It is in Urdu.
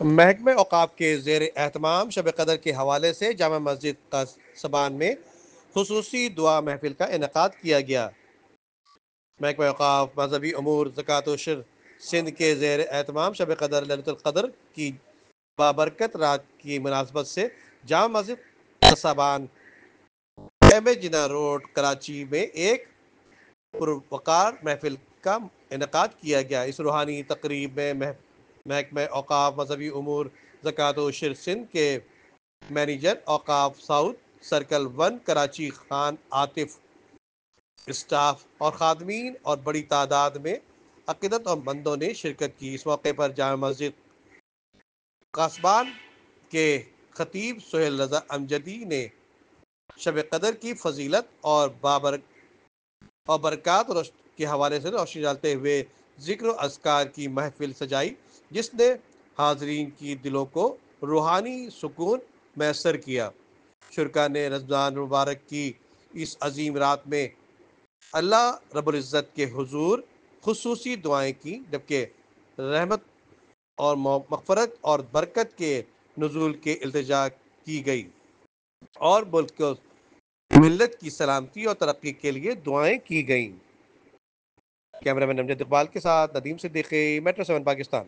محکمہ اوقاف کے زیر اہتمام شب قدر کے حوالے سے جامع مسجد قصبان میں خصوصی دعا محفل کا انعقاد کیا گیا۔ محکمہ اوقاف مذہبی امور زکوٰۃ و عشر سندھ کے زیر اہتمام شب قدر للیلۃ القدر کی بابرکت رات کی مناسبت سے جامع مسجد قصبان ایم جناح روڈ کراچی میں ایک پروقار محفل کا انعقاد کیا گیا۔ اس روحانی تقریب میں محکمہ اوقاف مذہبی امور زکوٰۃ و عشر سندھ کے مینیجر اوقاف south circle 1 Karachi Khan Atif, staff اور خادمین اور بڑی تعداد میں عقیدت مندوں نے شرکت کی۔ اس موقع پر جامع مسجد قصبان کے خطیب سہیل رضا امجدی نے شب قدر کی فضیلت اور برکات کے حوالے سے روشنی ڈالتے ہوئے ذکر و اذکار کی محفل سجائی، جس نے حاضرین کی دلوں کو روحانی سکون میسر کیا۔ شرکا نے رمضان مبارک کی اس عظیم رات میں اللہ رب العزت کے حضور خصوصی دعائیں کی، جبکہ رحمت اور مغفرت اور برکت کے نزول کے التجا کی گئی اور ملک کو ملت کی سلامتی اور ترقی کے لیے دعائیں کی گئیں۔ کیمرہ مین امجد اقبال کے ساتھ ندیم صدیقی، میٹرو 7 پاکستان۔